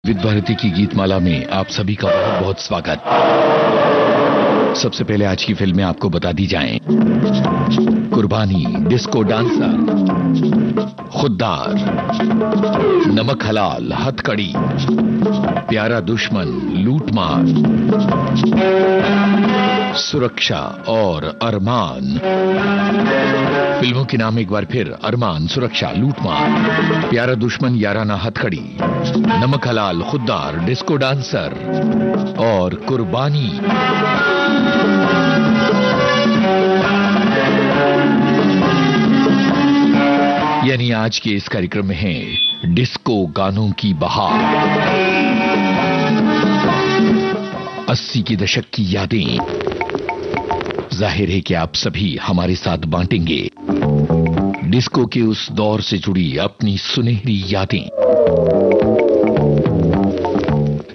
विविध भारती की गीतमाला में आप सभी का बहुत बहुत स्वागत। सबसे पहले आज की फिल्में आपको बता दी जाएं। कुर्बानी, डिस्को डांसर, खुद्दार, नमक हलाल, हथकड़ी, प्यारा दुश्मन, लूटमार, सुरक्षा और अरमान। फिल्मों के नाम एक बार फिर: अरमान, सुरक्षा, लूटमार, प्यारा दुश्मन, याराना हथकड़ी, नमक हलाल, खुद्दार, डिस्को डांसर और कुर्बानी। यानी आज के इस कार्यक्रम में है डिस्को गानों की बहार, 80 के दशक की यादें। जाहिर है कि आप सभी हमारे साथ बांटेंगे डिस्को के उस दौर से जुड़ी अपनी सुनहरी यादें।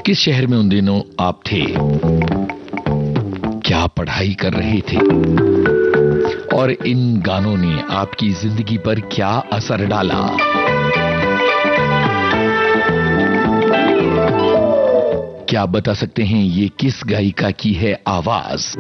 किस शहर में उन दिनों आप थे? क्या पढ़ाई कर रहे थे? और इन गानों ने आपकी जिंदगी पर क्या असर डाला? क्या आप बता सकते हैं ये किस गायिका की है आवाज?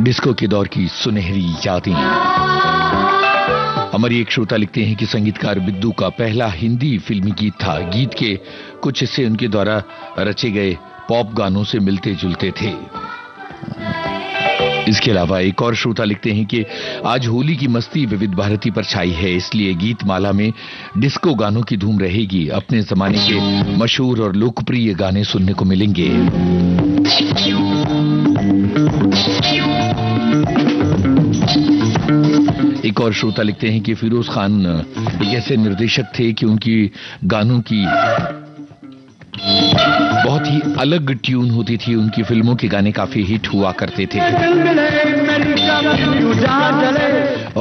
डिस्को के दौर की सुनहरी यादें। हमारी एक श्रोता लिखते हैं कि संगीतकार बिद्दू का पहला हिंदी फिल्मी गीत था। गीत के कुछ हिस्से उनके द्वारा रचे गए पॉप गानों से मिलते जुलते थे। इसके अलावा एक और श्रोता लिखते हैं कि आज होली की मस्ती विविध भारती पर छाई है, इसलिए गीत माला में डिस्को गानों की धूम रहेगी। अपने जमाने के मशहूर और लोकप्रिय गाने सुनने को मिलेंगे। एक और श्रोता लिखते हैं कि फिरोज खान एक ऐसे निर्देशक थे कि उनकी गानों की की अलग ट्यून होती थी। उनकी फिल्मों के गाने काफी हिट हुआ करते थे।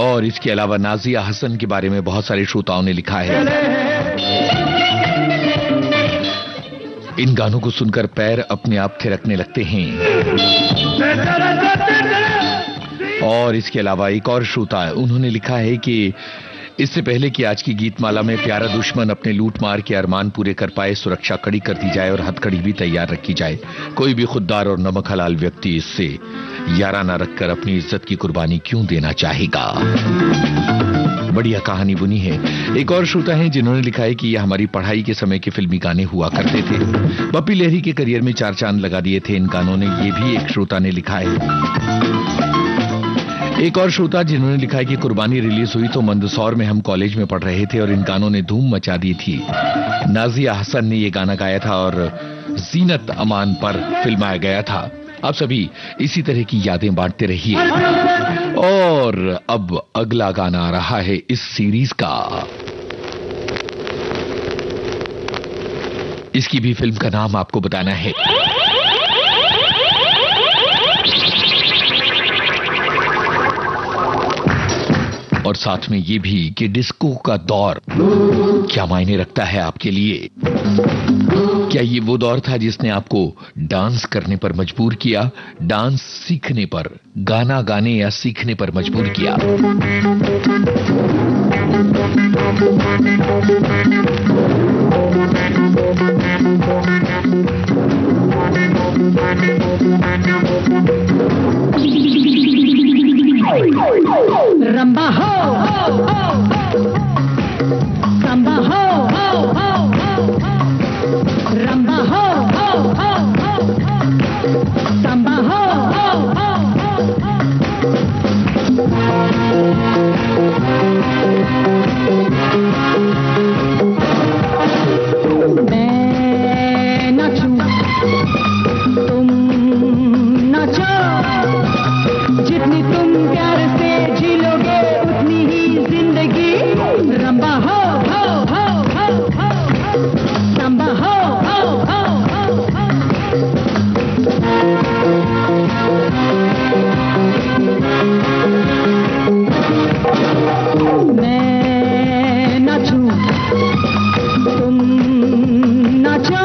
और इसके अलावा नाजिया हसन के बारे में बहुत सारे श्रोताओं ने लिखा है। इन गानों को सुनकर पैर अपने आप थिरकने लगते हैं। और इसके अलावा एक और श्रोता है, उन्होंने लिखा है कि इससे पहले कि आज की गीतमाला में प्यारा दुश्मन अपने लूट मार के अरमान पूरे कर पाए, सुरक्षा कड़ी कर दी जाए और हथकड़ी भी तैयार रखी जाए। कोई भी खुददार और नमक हलाल व्यक्ति इससे याराना रखकर अपनी इज्जत की कुर्बानी क्यों देना चाहेगा। बढ़िया कहानी बुनी है। एक और श्रोता है जिन्होंने लिखा है कि यह हमारी पढ़ाई के समय के फिल्मी गाने हुआ करते थे। पप्पी लहरी के करियर में 4 चांद लगा दिए थे इन गानों ने, ये भी एक श्रोता ने लिखा है। एक और श्रोता जिन्होंने लिखा है कि कुर्बानी रिलीज हुई तो मंदसौर में हम कॉलेज में पढ़ रहे थे और इन गानों ने धूम मचा दी थी। नाजिया हसन ने ये गाना गाया था और जीनत अमान पर फिल्माया गया था। आप सभी इसी तरह की यादें बांटते रहिए। और अब अगला गाना आ रहा है इस सीरीज का। इसकी भी फिल्म का नाम आपको बताना है। और साथ में ये भी कि डिस्को का दौर क्या मायने रखता है आपके लिए। क्या ये वो दौर था जिसने आपको डांस करने पर मजबूर किया, डांस सीखने पर, गाना गाने या सीखने पर मजबूर किया। रंबा हो, संबा हो, रंबा हो, संबा हो। मैं नाचूं, तुम नाचो, जितनी तुम प्यार से झीलोगे उतनी ही जिंदगी। रंबा हो, संबा हो, मैं नाचूं, तुम नाचो,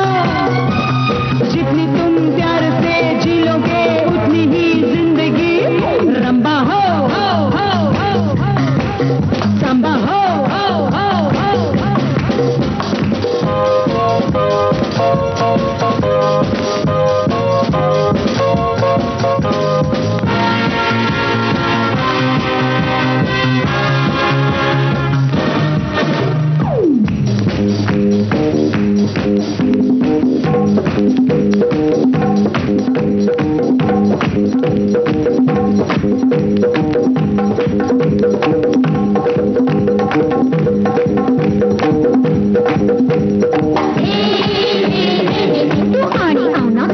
जितनी तुम प्यार से झीलोगे उतनी ही जिंदगी। रंबा हो, संबा हो, तू आड़ी आना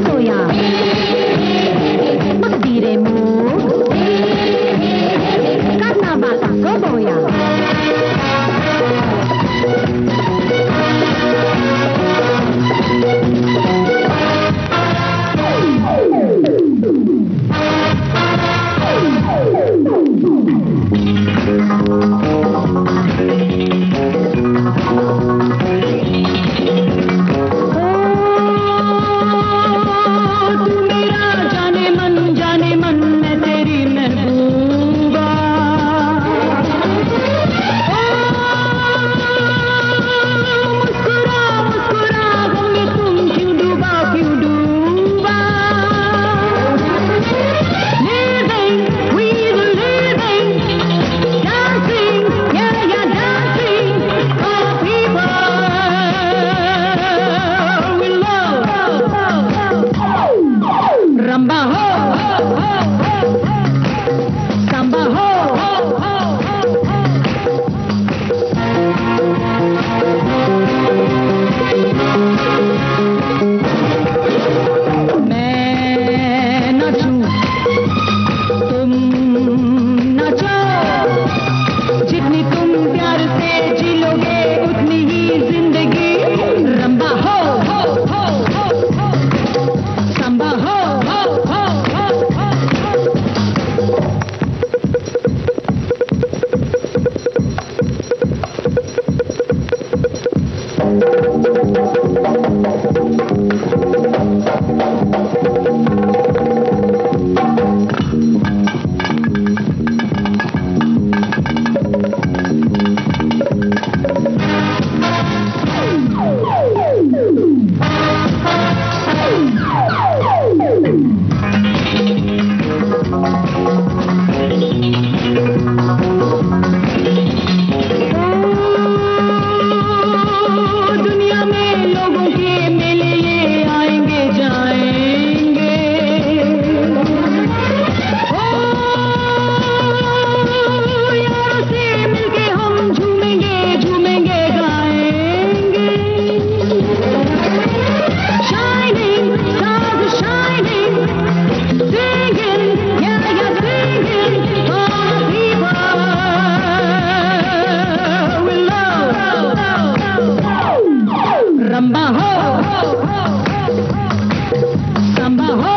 सांबा हो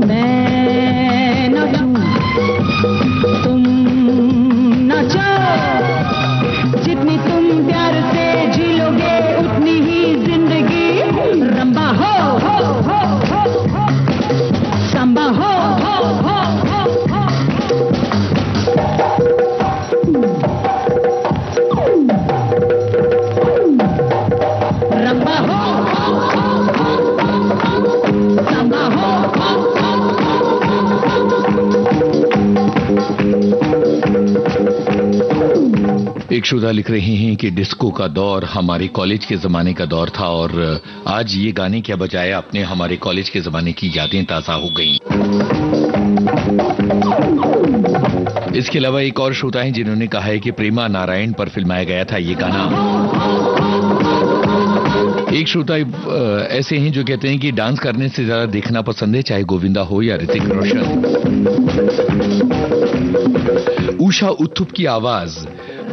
मैं नाचूं तुम नाचो जितनी तुम प्यार से झीलोगे उतनी ही जिंदगी रंबा हो सांबा हो रंबा हो सांबा हो एक श्रोता लिख रहे हैं कि डिस्को का दौर हमारे कॉलेज के जमाने का दौर था और आज ये गाने क्या बजाय अपने हमारे कॉलेज के जमाने की यादें ताजा हो गईं। इसके अलावा एक और श्रोता हैं जिन्होंने कहा है कि प्रेमा नारायण पर फिल्माया गया था ये गाना। एक श्रोता ऐसे हैं जो कहते हैं कि डांस करने से ज्यादा देखना पसंद है, चाहे गोविंदा हो या ऋतिक रोशन। उषा उत्थुप की आवाज।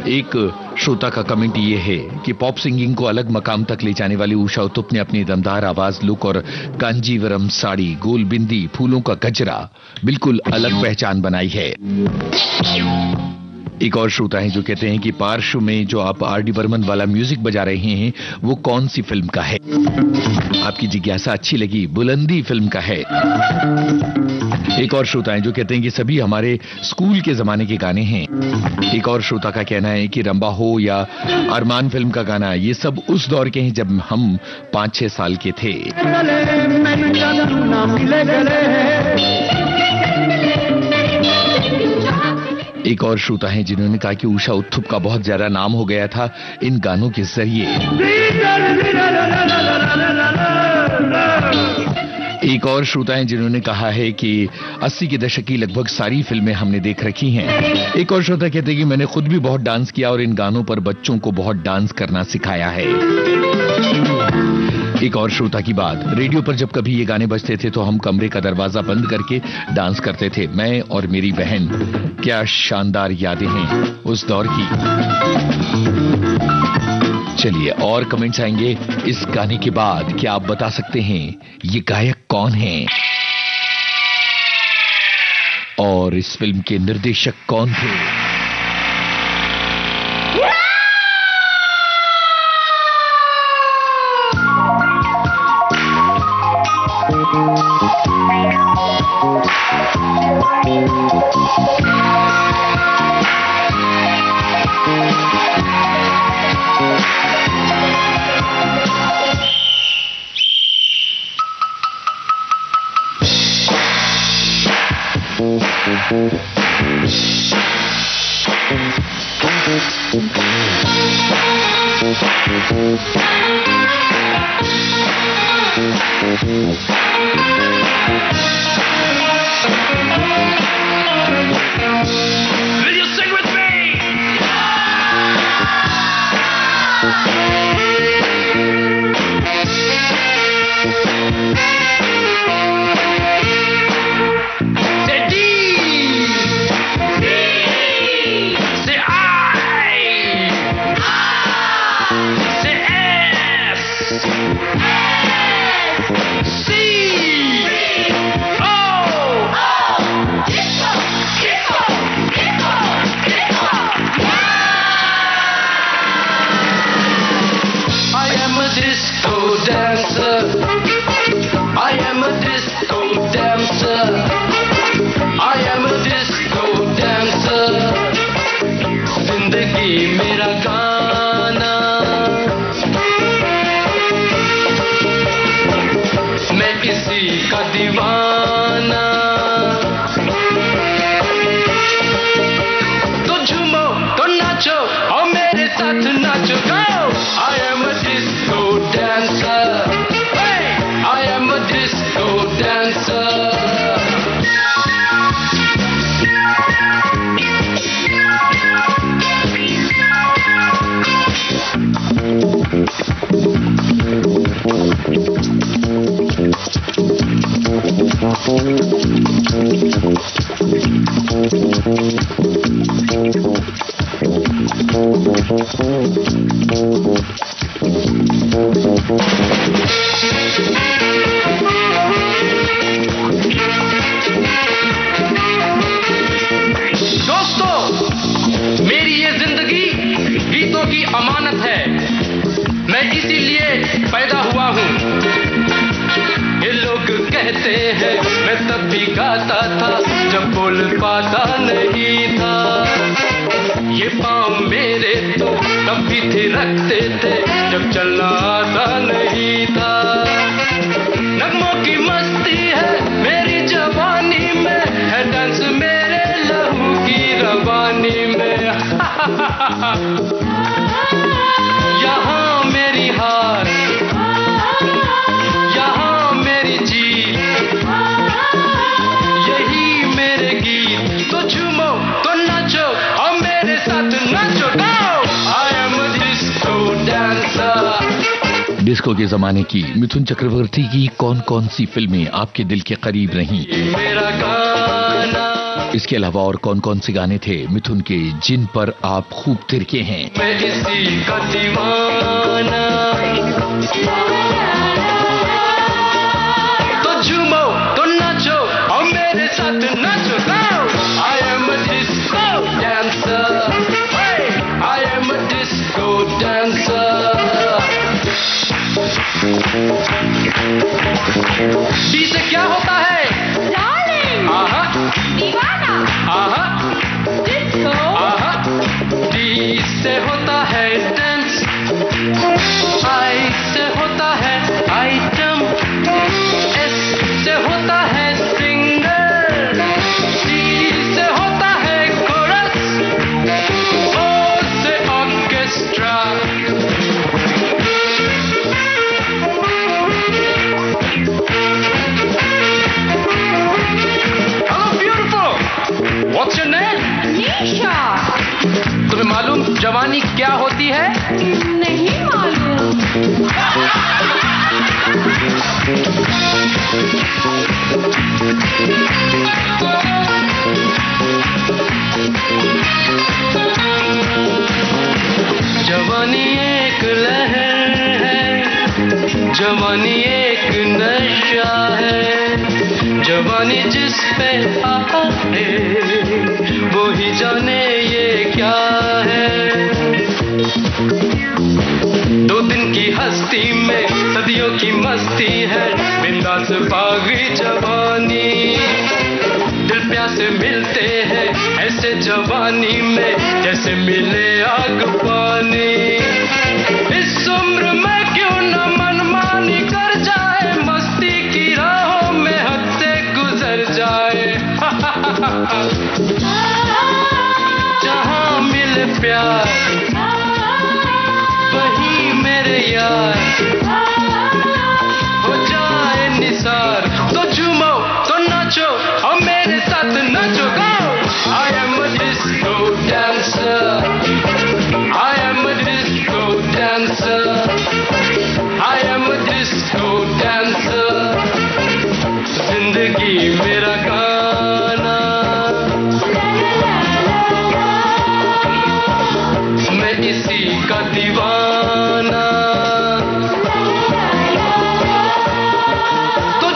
एक श्रोता का कमेंट ये है कि पॉप सिंगिंग को अलग मकाम तक ले जाने वाली उषा उत्थुप ने अपनी दमदार आवाज, लुक और कांजीवरम साड़ी, गोल बिंदी, फूलों का गजरा बिल्कुल अलग पहचान बनाई है। एक और श्रोता है जो कहते हैं कि पार्श्व में जो आप आर डी बर्मन वाला म्यूजिक बजा रहे हैं वो कौन सी फिल्म का है? आपकी जिज्ञासा अच्छी लगी, बुलंदी फिल्म का है। एक और श्रोता है जो कहते हैं कि सभी हमारे स्कूल के जमाने के गाने हैं। एक और श्रोता का कहना है कि रंबा हो या अरमान फिल्म का गाना, ये सब उस दौर के हैं जब हम 5-6 साल के थे। एक और श्रोता हैं जिन्होंने कहा कि उषा उत्थुप का बहुत ज्यादा नाम हो गया था इन गानों के जरिए। एक और श्रोता हैं जिन्होंने कहा है कि 80 के दशक की लगभग सारी फिल्में हमने देख रखी हैं। एक और श्रोता कहते हैं कि मैंने खुद भी बहुत डांस किया और इन गानों पर बच्चों को बहुत डांस करना सिखाया है। एक और श्रोता की बात, रेडियो पर जब कभी ये गाने बजते थे तो हम कमरे का दरवाजा बंद करके डांस करते थे, मैं और मेरी बहन। क्या शानदार यादें हैं उस दौर की। चलिए और कमेंट्स आएंगे इस गाने के बाद। क्या आप बता सकते हैं ये गायक कौन है और इस फिल्म के निर्देशक कौन थे? Will you sing with me? Say D, say I, say S, C, O. I am a disco dancer. I am a disco dancer. I am a disco dancer. जिंदगी मेरा गाना, मैं किसी का दीवाना। तो झूमो तो नाचो और मेरे साथ नाचो। Go! I am a disco dancer. Hey! I am a disco dancer. पैदा हुआ हूँ। ये लोग कहते हैं मैं तब भी गाता था जब बोल पाता नहीं था। ये पाँव मेरे तो तब भी थिरकते थे जब चलना आता नहीं था। नगमों की मस्ती है मेरी जवानी में, है डांस मेरे लहू की रवानी में। यहाँ मेरी हार, यहाँ मेरी जीत, यही मेरे गीत। तो झूमो तो नाचो और मेरे साथ नाचो। I am a disco dancer। Disco के जमाने की मिथुन चक्रवर्ती की कौन कौन सी फिल्में आपके दिल के करीब रहीं? मेरा गाना, इसके अलावा और कौन कौन से गाने थे मिथुन के जिन पर आप खूब तिरके हैं? मैं इसी का दीवाना। तो झूमो तो नाचो और मेरे साथ नाचो। I am a disco dancer। I am a disco dancer। D से क्या होता है? डार्लिंग, आहा दीवाना, आहा डिस्को, आहा। डी से होता है डांस, आई से होता है आइटम, एस से होता है सिंगर, डी से होता है कोरस, ओ से orchestra. Hello beautiful, what's your name? निशा। तुम्हें मालूम जवानी क्या होती है? नहीं मालूम। जवानी एक लहर है, जवानी एक नशा है। जवानी जिस पे आए वो ही जाने ये क्या है। दो दिन की हस्ती में सदियों की मस्ती है, बिंदास बागी जवानी। दिल प्यासे मिलते हैं ऐसे जवानी में जैसे मिले आग पानी। इस उम्र में क्यों न मनमानी कर जाए, मस्ती की राहों में हद से गुजर जाए। जहाँ मिले प्यार वहीं मेरे यार हो जाए निसार। तो झूमो तो नाचो और मेरे साथ नाचो। I am a disco dancer। I am a disco dancer। I am a disco dancer। जिंदगी मेरा गाना, मैं इसी का दीवाना। तो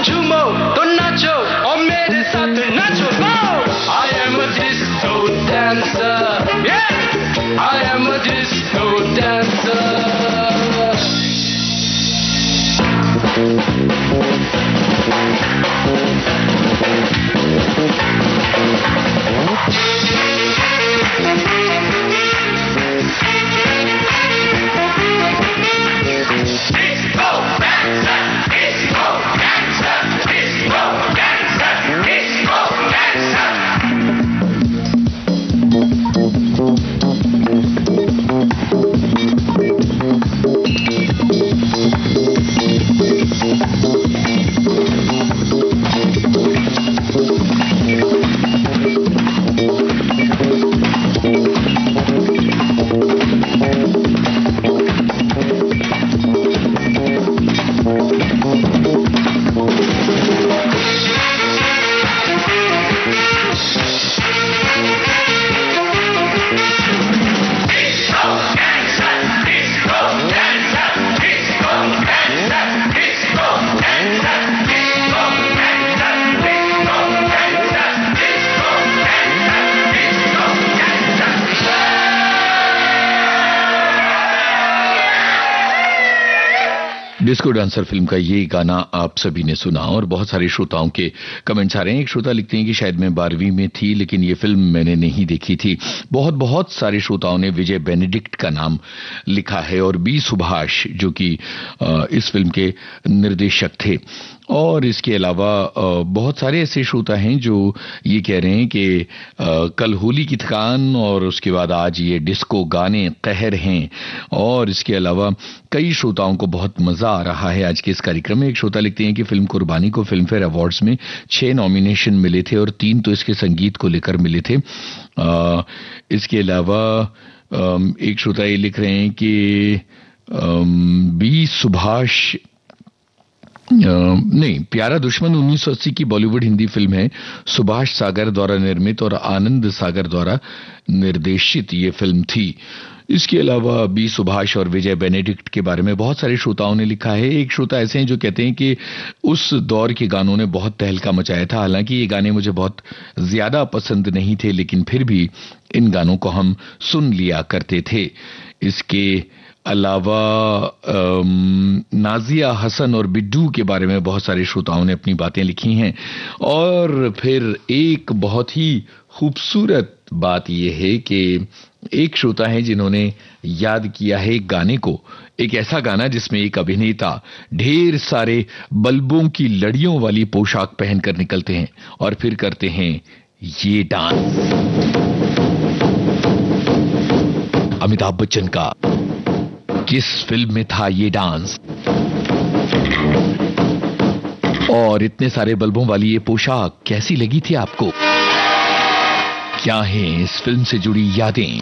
डिस्को डांसर फिल्म का ये गाना आप सभी ने सुना और बहुत सारे श्रोताओं के कमेंट्स आ रहे हैं। एक श्रोता लिखते हैं कि शायद मैं 12वीं में थी लेकिन ये फिल्म मैंने नहीं देखी थी। बहुत बहुत सारे श्रोताओं ने विजय बेनेडिक्ट का नाम लिखा है और बी सुभाष जो कि इस फिल्म के निर्देशक थे। और इसके अलावा बहुत सारे ऐसे श्रोता हैं जो ये कह रहे हैं कि कल होली की थकान और उसके बाद आज ये डिस्को गाने कहर हैं। और इसके अलावा कई श्रोताओं को बहुत मजा आ रहा है आज के इस कार्यक्रम में। एक श्रोता लिखते हैं कि फिल्म कुर्बानी को फिल्म फेयर अवार्ड्स में 6 नॉमिनेशन मिले थे और 3 तो इसके संगीत को लेकर मिले थे। इसके अलावा एक श्रोता ये लिख रहे हैं कि बी सुभाष नहीं, प्यारा दुश्मन 1980 की बॉलीवुड हिंदी फिल्म है। सुभाष सागर द्वारा निर्मित और आनंद सागर द्वारा निर्देशित ये फिल्म थी। इसके अलावा बी सुभाष और विजय बेनेडिक्ट के बारे में बहुत सारे श्रोताओं ने लिखा है। एक श्रोता ऐसे हैं जो कहते हैं कि उस दौर के गानों ने बहुत तहलका मचाया था। हालांकि ये गाने मुझे बहुत ज्यादा पसंद नहीं थे लेकिन फिर भी इन गानों को हम सुन लिया करते थे। इसके अलावा नाजिया हसन और बिड्डू के बारे में बहुत सारे श्रोताओं ने अपनी बातें लिखी हैं। और फिर एक बहुत ही खूबसूरत बात यह है कि एक श्रोता है जिन्होंने याद किया है एक गाने को, एक ऐसा गाना जिसमें एक अभिनेता ढेर सारे बल्बों की लड़ियों वाली पोशाक पहनकर निकलते हैं और फिर करते हैं ये डांस। अमिताभ बच्चन का किस फिल्म में था ये डांस और इतने सारे बल्बों वाली ये पोशाक कैसी लगी थी आपको? क्या है इस फिल्म से जुड़ी यादें?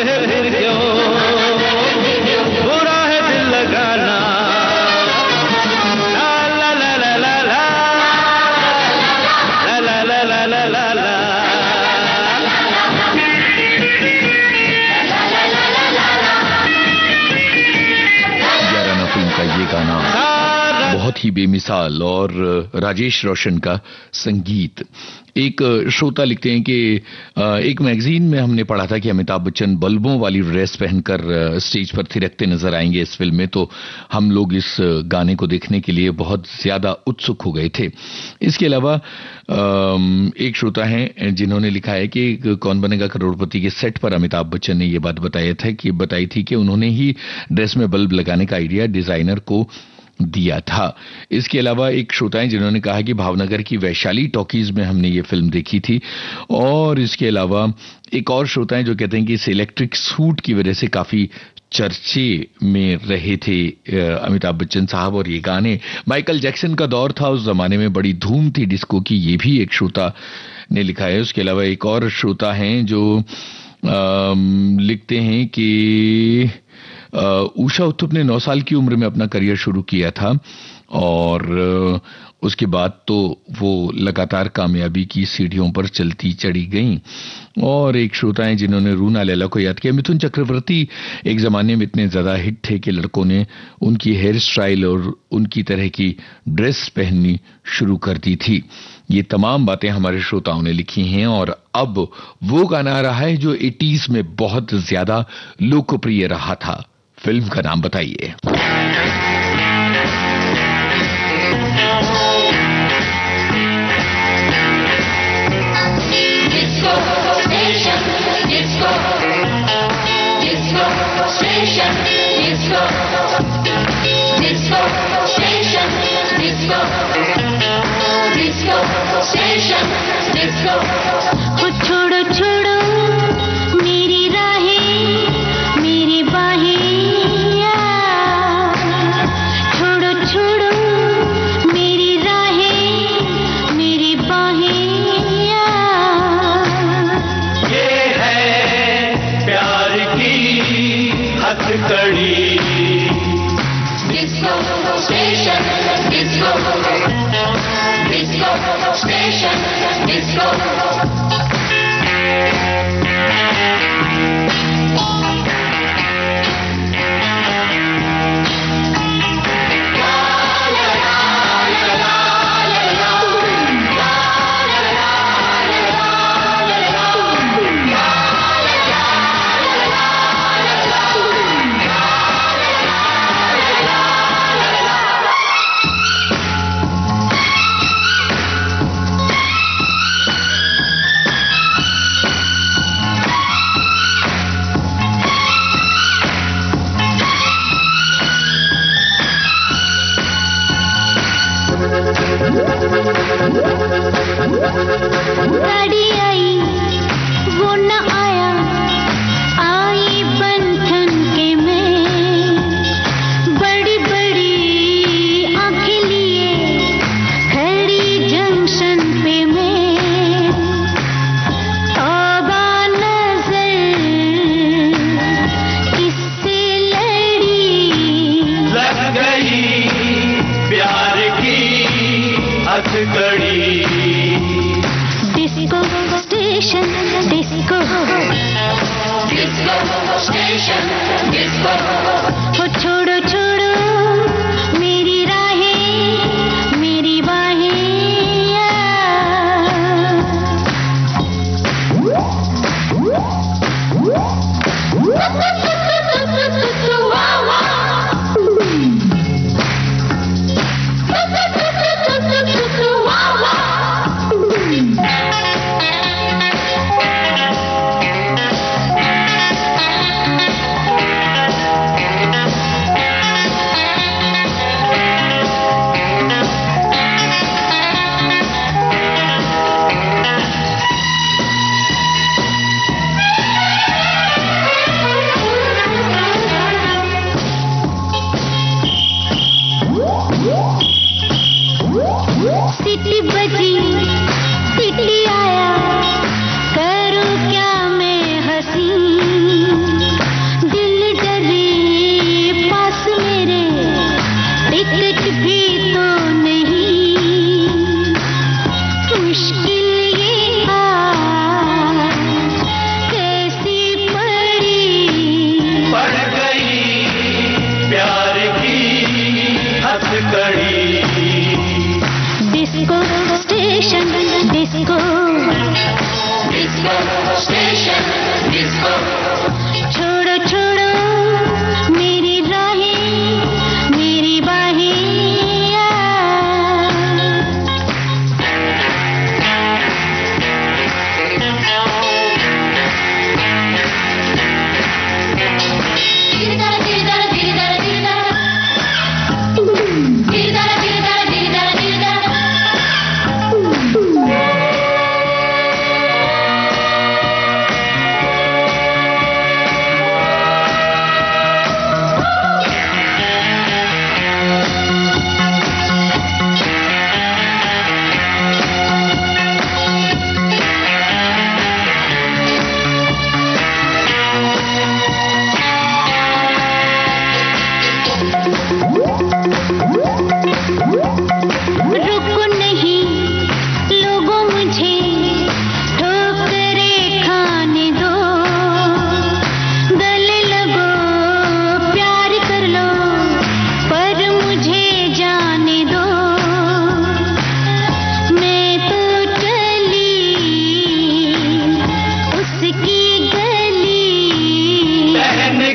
फिर क्यों, बुरा है दिल लगाना। ला ला ला ला ला ला ला ला ला ला ला ला। याराना फिल्म का ये गाना बहुत ही बेमिसाल और राजेश रोशन का संगीत। एक श्रोता लिखते हैं कि एक मैगजीन में हमने पढ़ा था कि अमिताभ बच्चन बल्बों वाली ड्रेस पहनकर स्टेज पर थिरकते नजर आएंगे इस फिल्म में, तो हम लोग इस गाने को देखने के लिए बहुत ज्यादा उत्सुक हो गए थे। इसके अलावा एक श्रोता हैं जिन्होंने लिखा है कि कौन बनेगा करोड़पति के सेट पर अमिताभ बच्चन ने ये बात बताई थी कि उन्होंने ही ड्रेस में बल्ब लगाने का आइडिया डिजाइनर को दिया था। इसके अलावा एक श्रोता है जिन्होंने कहा कि भावनगर की वैशाली टॉकीज में हमने ये फिल्म देखी थी। और इसके अलावा एक और श्रोता है जो कहते हैं कि इस इलेक्ट्रिक सूट की वजह से काफी चर्चे में रहे थे अमिताभ बच्चन साहब, और ये गाने माइकल जैक्सन का दौर था, उस जमाने में बड़ी धूम थी डिस्को की, ये भी एक श्रोता ने लिखा है। उसके अलावा एक और श्रोता हैं जो लिखते हैं कि उषा उत्थुप ने 9 साल की उम्र में अपना करियर शुरू किया था और उसके बाद तो वो लगातार कामयाबी की सीढ़ियों पर चलती चढ़ी गईं। और एक श्रोता हैं जिन्होंने रूना लैला को याद किया। मिथुन चक्रवर्ती एक जमाने में इतने ज्यादा हिट थे कि लड़कों ने उनकी हेयर स्टाइल और उनकी तरह की ड्रेस पहननी शुरू कर दी थी। ये तमाम बातें हमारे श्रोताओं ने लिखी हैं और अब वो गाना आ रहा है जो 80s में बहुत ज्यादा लोकप्रिय रहा था। फिल्म का नाम बताइए। छोड़ो छोड़ो मेरी राहें मेरी बाहें, छोड़ो छोड़ो मेरी राहें मेरी बाहें। ये है प्यार की हथकड़ी। Disco station disco disco station disco. गाड़ी आई वो न आया, आई बंधन के में, बड़ी बड़ी आंखें लिए खड़ी जंक्शन पे मैं। तौबा नजर किससे लड़ी, लग गई प्यार की हथकड़ी। Disco station disco disco station disco. हो छोड़ो छोड़ो मेरी राहें मेरी बाहें।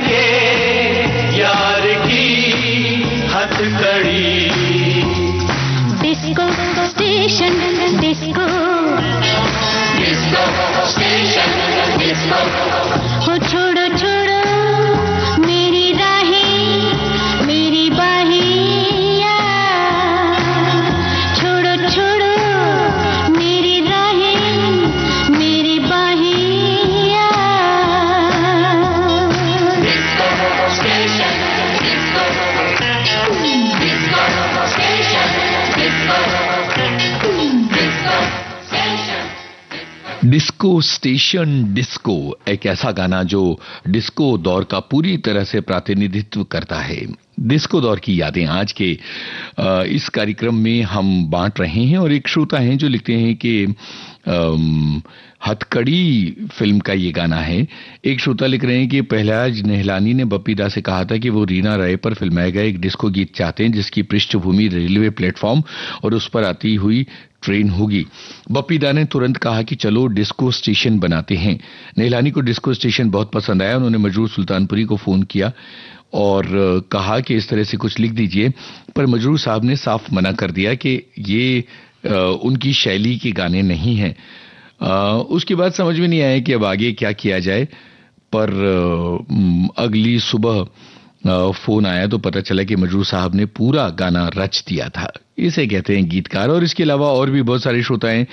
के यार की हथकड़ी। Disco station disco, disco station disco, हो छोड़ो छोड़ो मेरी राहें मेरी बाहिया, छोड़ो छोड़ो मेरी राहें मेरी बाहिया। Disco station disco, disco station disco, disco station. Disco station disco एक ऐसा गाना जो डिस्को दौर का पूरी तरह से प्रतिनिधित्व करता है। डिस्को दौर की यादें आज के इस कार्यक्रम में हम बांट रहे हैं और एक श्रोता हैं जो लिखते हैं कि हथकड़ी फिल्म का ये गाना है। एक श्रोता लिख रहे हैं कि पहलाज नेहलानी ने बप्पी दा से कहा था कि वो रीना रॉय पर फिल्माया गया एक डिस्को गीत चाहते हैं जिसकी पृष्ठभूमि रेलवे प्लेटफॉर्म और उस पर आती हुई ट्रेन होगी। बप्पी दा ने तुरंत कहा कि चलो डिस्को स्टेशन बनाते हैं। नेहलानी को डिस्को स्टेशन बहुत पसंद आया। उन्होंने मजरूर सुल्तानपुरी को फोन किया और कहा कि इस तरह से कुछ लिख दीजिए, पर मजरूर साहब ने साफ मना कर दिया कि ये उनकी शैली के गाने नहीं हैं। उसके बाद समझ में नहीं आया कि अब आगे क्या किया जाए, पर अगली सुबह फोन आया तो पता चला कि मजरूर साहब ने पूरा गाना रच दिया था। इसे कहते हैं गीतकार। और इसके अलावा और भी बहुत सारे श्रोता हैं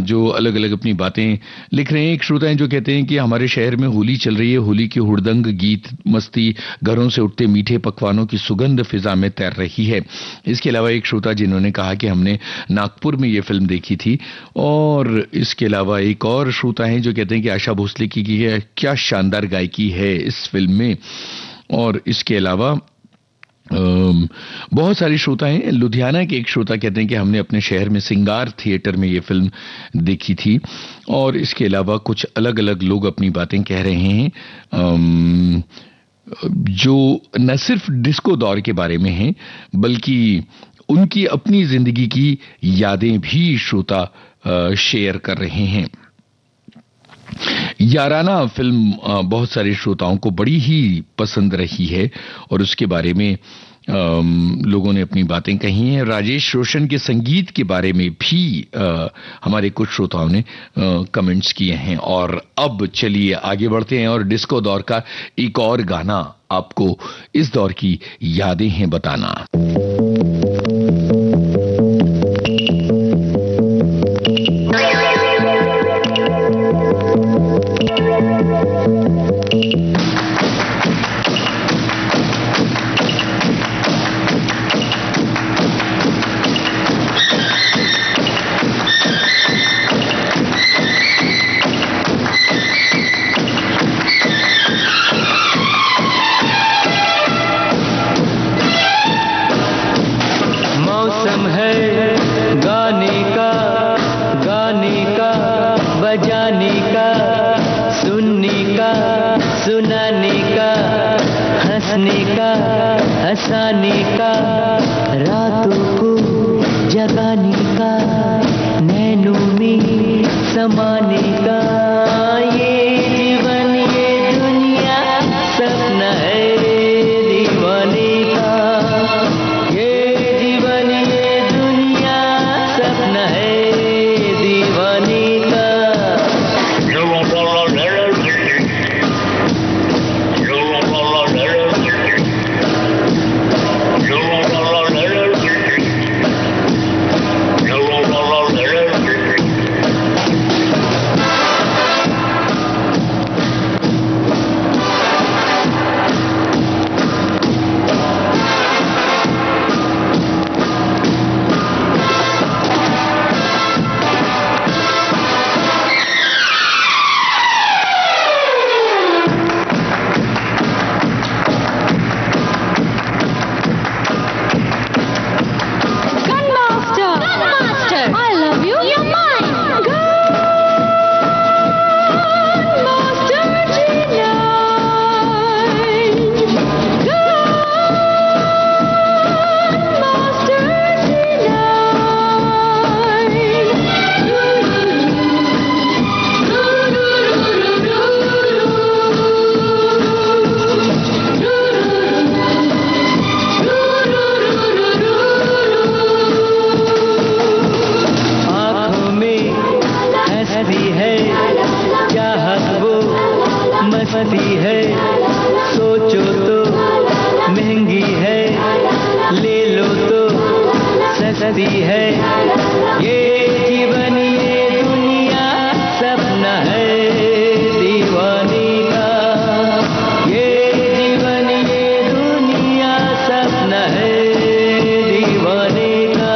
जो अलग अलग अपनी बातें लिख रहे हैं। एक श्रोता हैं जो कहते हैं कि हमारे शहर में होली चल रही है, होली की हुड़दंग गीत मस्ती, घरों से उठते मीठे पकवानों की सुगंध फिजा में तैर रही है। इसके अलावा एक श्रोता जिन्होंने कहा कि हमने नागपुर में ये फिल्म देखी थी। और इसके अलावा एक और श्रोता हैं जो कहते हैं कि आशा भोसले की क्या शानदार गायकी है इस फिल्म में। और इसके अलावा बहुत सारे श्रोता हैं। लुधियाना के एक श्रोता कहते हैं कि हमने अपने शहर में सिंगार थिएटर में ये फिल्म देखी थी। और इसके अलावा कुछ अलग अलग लोग अपनी बातें कह रहे हैं जो न सिर्फ डिस्को दौर के बारे में हैं बल्कि उनकी अपनी जिंदगी की यादें भी श्रोता शेयर कर रहे हैं। याराना फिल्म बहुत सारे श्रोताओं को बड़ी ही पसंद रही है और उसके बारे में लोगों ने अपनी बातें कही हैं। राजेश रोशन के संगीत के बारे में भी हमारे कुछ श्रोताओं ने कमेंट्स किए हैं। और अब चलिए आगे बढ़ते हैं और डिस्को दौर का एक और गाना आपको इस दौर की यादें हैं बताना। बजाने का, सुनने का, सुनाने का, हंसने का, हंसाने का, रातों को जगाने का, नैनों में समाने का। ये जीवन ये दुनिया सपना है दीवाने का। ये जीवन ये दुनिया सपना है दीवाने का। मस्ती है, ये जीवन ये दुनिया सपना है दीवाने का, ये जीवन ये दुनिया सपना है दीवाने का।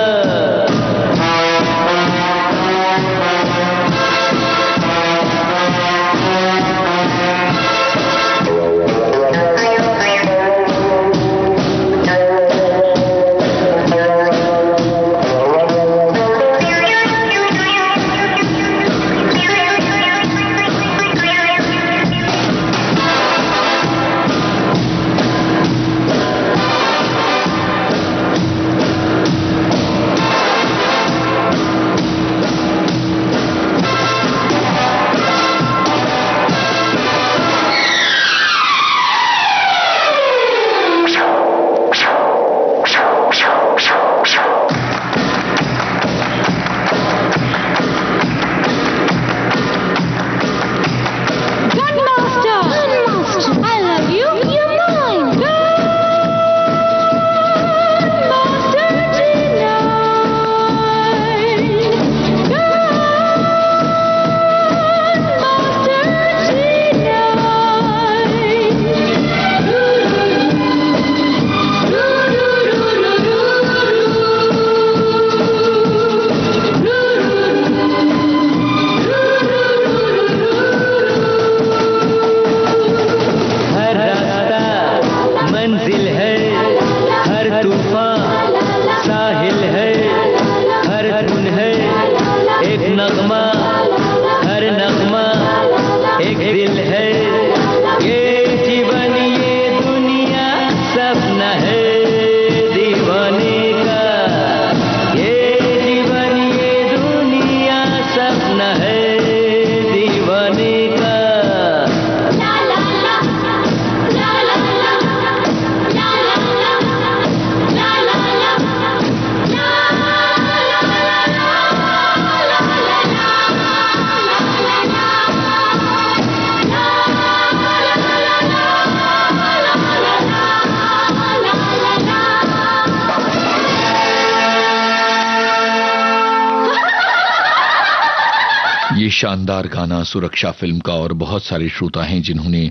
शानदार गाना सुरक्षा फिल्म का, और बहुत सारे श्रोता हैं जिन्होंने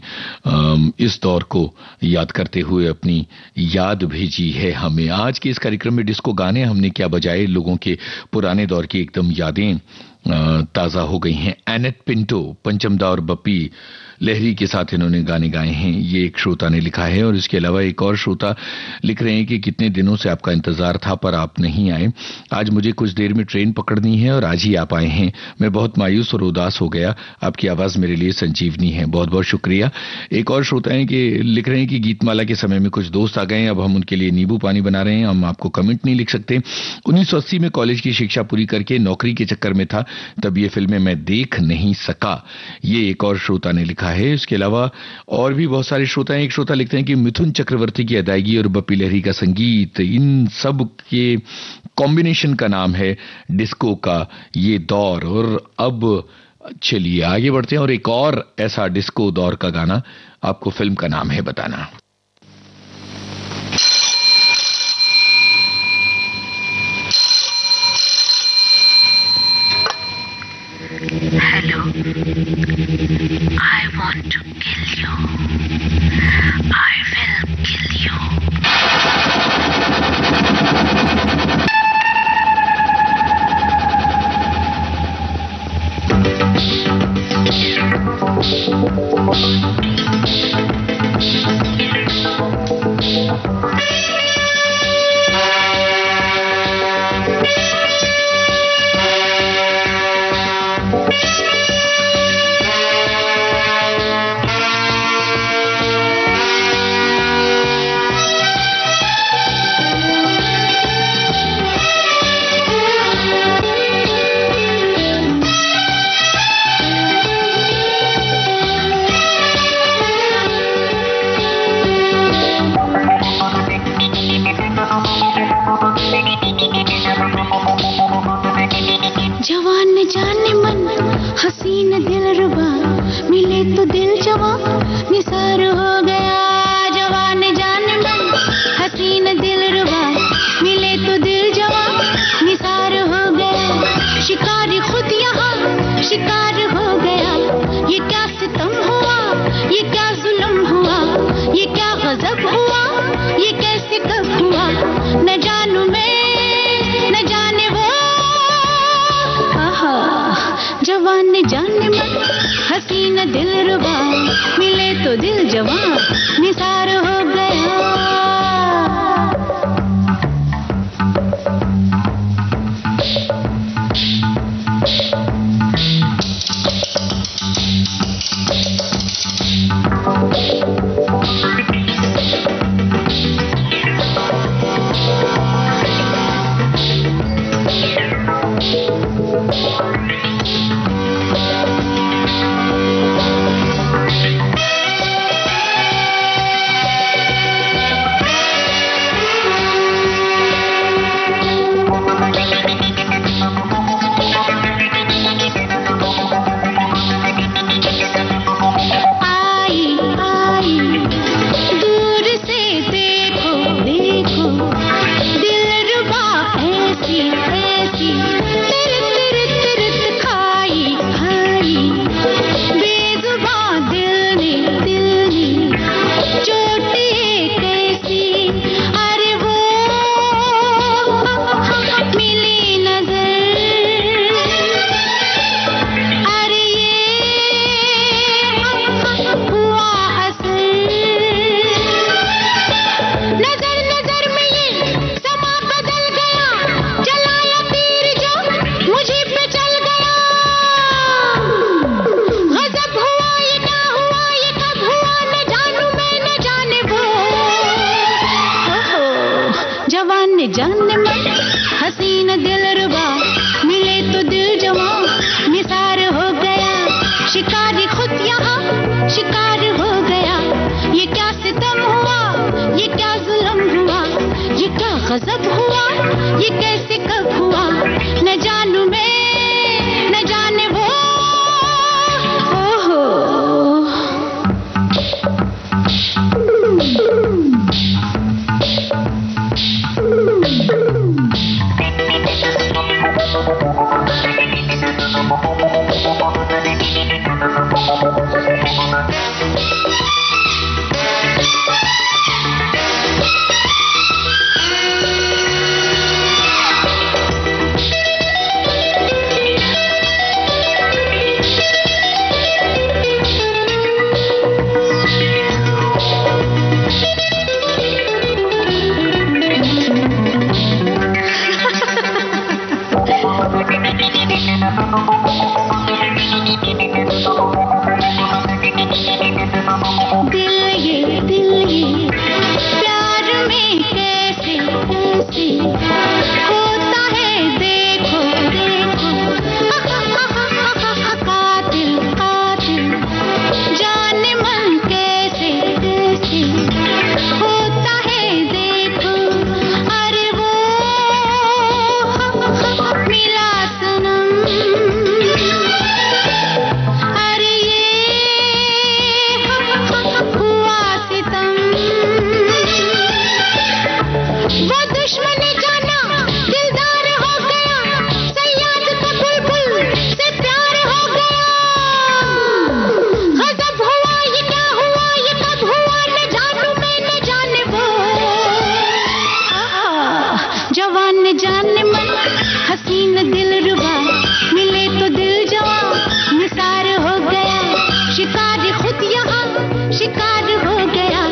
इस दौर को याद करते हुए अपनी याद भेजी है हमें। आज के इस कार्यक्रम में डिस्को गाने हमने क्या बजाए, लोगों के पुराने दौर की एकदम यादें ताजा हो गई हैं। एनेट पिंटो, पंचम दा और बप्पी लहरी के साथ इन्होंने गाने गाए हैं, ये एक श्रोता ने लिखा है। और इसके अलावा एक और श्रोता लिख रहे हैं कि कितने दिनों से आपका इंतजार था पर आप नहीं आए, आज मुझे कुछ देर में ट्रेन पकड़नी है और आज ही आप आए हैं, मैं बहुत मायूस और उदास हो गया, आपकी आवाज मेरे लिए संजीवनी है। बहुत बहुत शुक्रिया। एक और श्रोता है कि लिख रहे हैं कि गीतमाला के समय में कुछ दोस्त आ गए, अब हम उनके लिए नींबू पानी बना रहे हैं, हम आपको कमेंट नहीं लिख सकते। 1980 में कॉलेज की शिक्षा पूरी करके नौकरी के चक्कर में था, तब ये फिल्में मैं देख नहीं सका, ये एक और श्रोता ने लिखा है। इसके अलावा और भी बहुत सारे श्रोता हैं। एक श्रोता लिखते हैं कि मिथुन चक्रवर्ती की अदायगी और बप्पी लहरी का संगीत, इन सब के कॉम्बिनेशन का नाम है डिस्को का ये दौर। और अब चलिए आगे बढ़ते हैं और एक और ऐसा डिस्को दौर का गाना, आपको फिल्म का नाम है बताना। Hello, I want to kill you. I will kill you. जवान जाने मन हसीन दिल रुबा, मिले तो दिल जवा निसार हो गया। जवान जाने मन हसीन दिल रुबा, मिले तो दिल जवा ये क्या गजब हुआ, ये कैसे कब हुआ, न जानू मैं न जाने वो। आहा, जवान ने जाने मन, हसीना दिल रुबा, मिले तो दिल जवान निसार हो गया। जाने मन, हसीना दिल रुबा, मिले तो दिल जवां निसार हो गया। शिकारी खुद यहाँ शिकार हो गया। ये क्या सितम हुआ, ये क्या जुल्म हुआ, ये क्या गजब हुआ, ये कैसे कब हुआ, न जानू मैं न जाने वो। ओहो जाने मन, हसीना दिल रुबा, मिले तो दिल जवां निसार हो गया। शिकारी खुद यहाँ शिकार हो गया।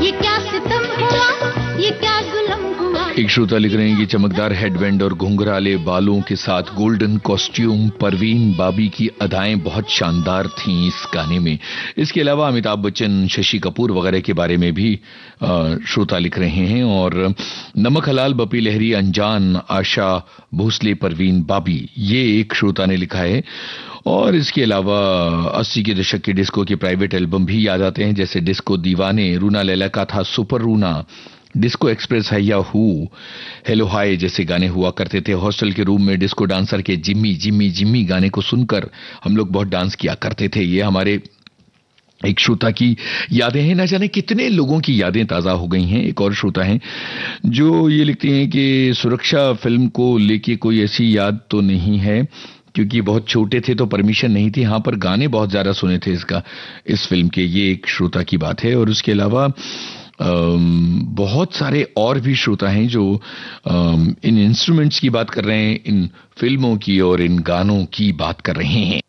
ये क्या सितम हुआ, ये क्या जुल्म हुआ। एक श्रोता लिख रहे हैं कि चमकदार हेडबैंड और घुंघराले बालों के साथ गोल्डन कॉस्ट्यूम, परवीन बाबी की अदाएं बहुत शानदार थीं इस गाने में। इसके अलावा अमिताभ बच्चन, शशि कपूर वगैरह के बारे में भी श्रोता लिख रहे हैं। और नमक हलाल, बपी लहरी, अनजान, आशा भोसले, परवीन बाबी, ये एक श्रोता ने लिखा है। और इसके अलावा 80 के दशक के डिस्को के प्राइवेट एल्बम भी याद आते हैं, जैसे डिस्को दीवाने, रूना लैला का था सुपर रूना, डिस्को एक्सप्रेस हैया हू, हेलो हाय जैसे गाने हुआ करते थे। हॉस्टल के रूम में डिस्को डांसर के जिम्मी जिम्मी जिम्मी गाने को सुनकर हम लोग बहुत डांस किया करते थे। ये हमारे एक श्रोता की यादें हैं। ना जाने कितने लोगों की यादें ताज़ा हो गई हैं। एक और श्रोता हैं जो ये लिखते हैं कि सुरक्षा फिल्म को लेके कोई ऐसी याद तो नहीं है, क्योंकि बहुत छोटे थे तो परमिशन नहीं थी। हाँ, पर गाने बहुत ज़्यादा सुने थे इस फिल्म के, ये एक श्रोता की बात है। और उसके अलावा बहुत सारे और भी श्रोता हैं जो इन इंस्ट्रूमेंट्स की बात कर रहे हैं, इन फिल्मों की और इन गानों की बात कर रहे हैं।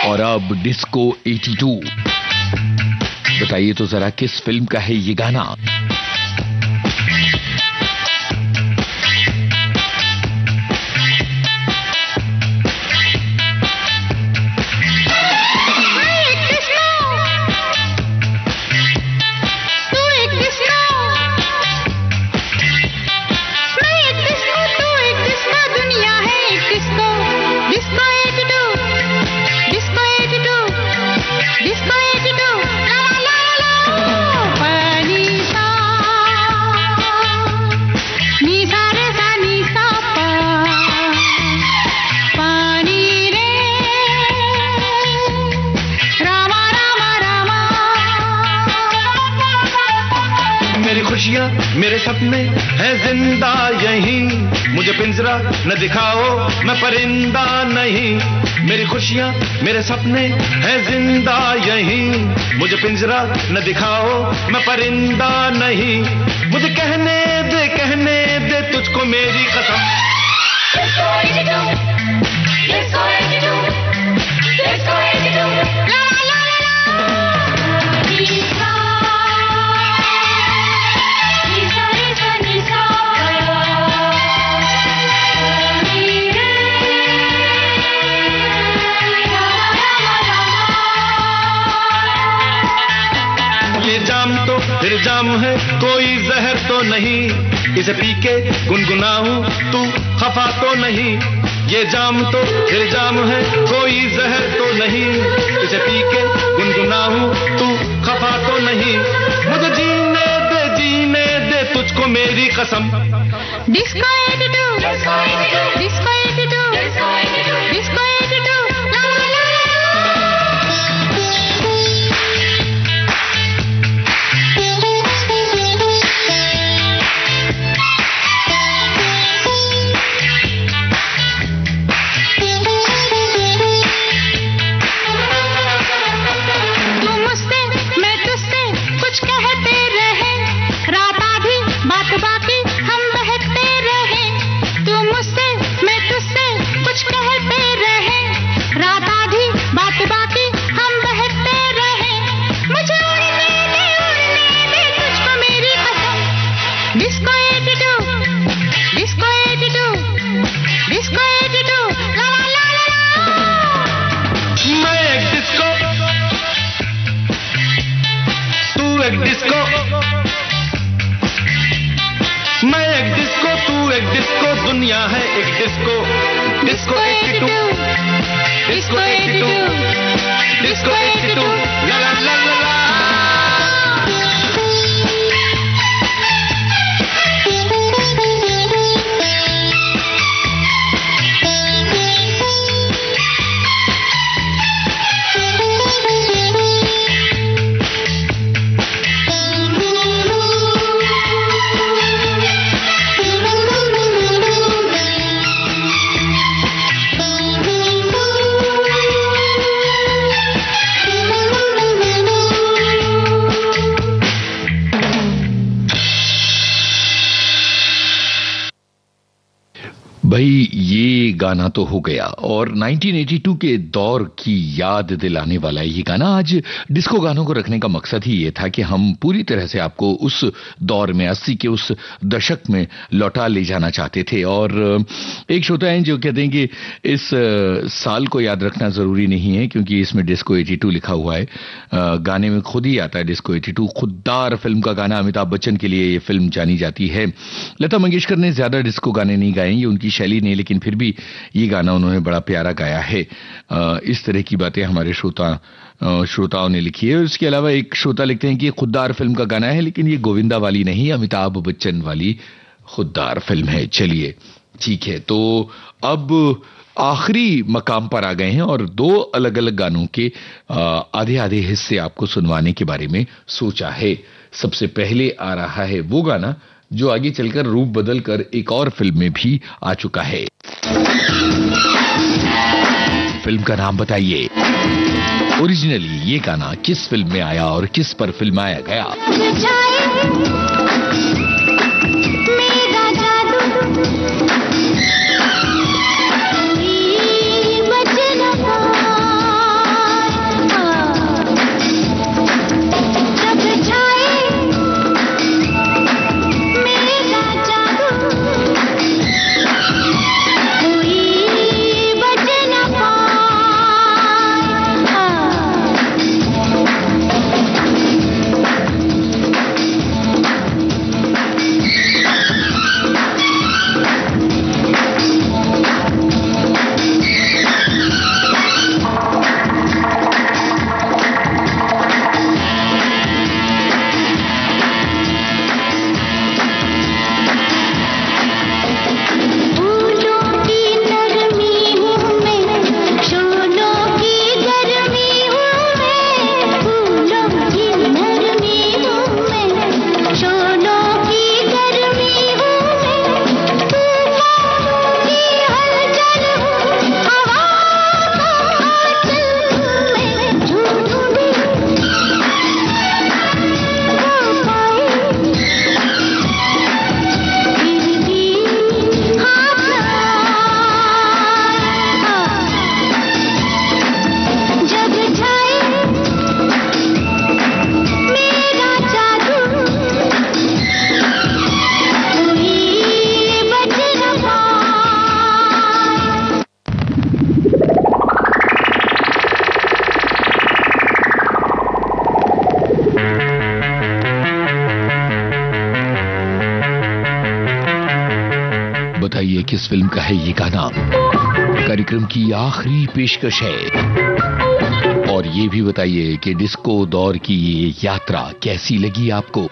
और अब डिस्को 82, बताइए तो जरा किस फिल्म का है ये गाना। मेरे सपने है जिंदा यहीं, मुझे पिंजरा न दिखाओ मैं परिंदा नहीं। मेरी खुशियाँ मेरे सपने है जिंदा यहीं, मुझे पिंजरा न दिखाओ मैं परिंदा नहीं। मुझे कहने दे तुझको मेरी कसम। फिर जाम है कोई जहर तो नहीं, इसे पी के गुनगुनाऊं तू खफा तो नहीं। ये जाम तो फिर जाम है कोई जहर तो नहीं, इसे पी के गुनगुनाऊं तू खफा तो नहीं। मुझे जीने दे तुझको मेरी कसम। डिस्को 82, डिस्को 82, डिस्को 82, डिस्को 82, ला ला ला। दुनिया है एक डिस्को, डिस्को 82, डिस्को 82, डिस्को 82, ला ला ला ला ला। भाई ये गाना तो हो गया, और 1982 के दौर की याद दिलाने वाला ये गाना। आज डिस्को गानों को रखने का मकसद ही ये था कि हम पूरी तरह से आपको उस दौर में, 80 के उस दशक में लौटा ले जाना चाहते थे। और एक श्रोता है जो कहते हैं कि इस साल को याद रखना जरूरी नहीं है क्योंकि इसमें डिस्को 82 लिखा हुआ है। गाने में खुद ही आता है डिस्को 82। खुददार फिल्म का गाना, अमिताभ बच्चन के लिए ये फिल्म जानी जाती है। लता मंगेशकर ने ज्यादा डिस्को गाने नहीं गाए, ये उनकी शैली नहीं, लेकिन फिर भी ये गाना उन्होंने बड़ा प्यारा गाया है। इस तरह की बातें हमारे श्रोताओं ने लिखी है। इसके अलावा एक श्रोता लिखते हैं कि खुददार फिल्म का गाना है, लेकिन ये गोविंदा वाली नहीं, अमिताभ बच्चन वाली खुददार फिल्म है। चलिए ठीक है, तो अब आखिरी मकाम पर आ गए हैं और दो अलग अलग गानों के आधे आधे हिस्से आपको सुनवाने के बारे में सोचा है। सबसे पहले आ रहा है वो गाना जो आगे चलकर रूप बदलकर एक और फिल्म में भी आ चुका है। फिल्म का नाम बताइए। ओरिजिनली ये गाना किस फिल्म में आया और किस पर फिल्माया गया? बताइए किस फिल्म का है ये गाना? कार्यक्रम की आखिरी पेशकश है। और ये भी बताइए कि डिस्को दौर की ये यात्रा कैसी लगी आपको?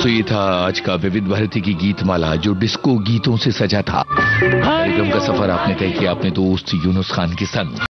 ये था आज का विविध भारती की गीतमाला, जो डिस्को गीतों से सजा था। कार्यक्रम का सफर आपने तय किया अपने दोस्त यूनुस खान के संग।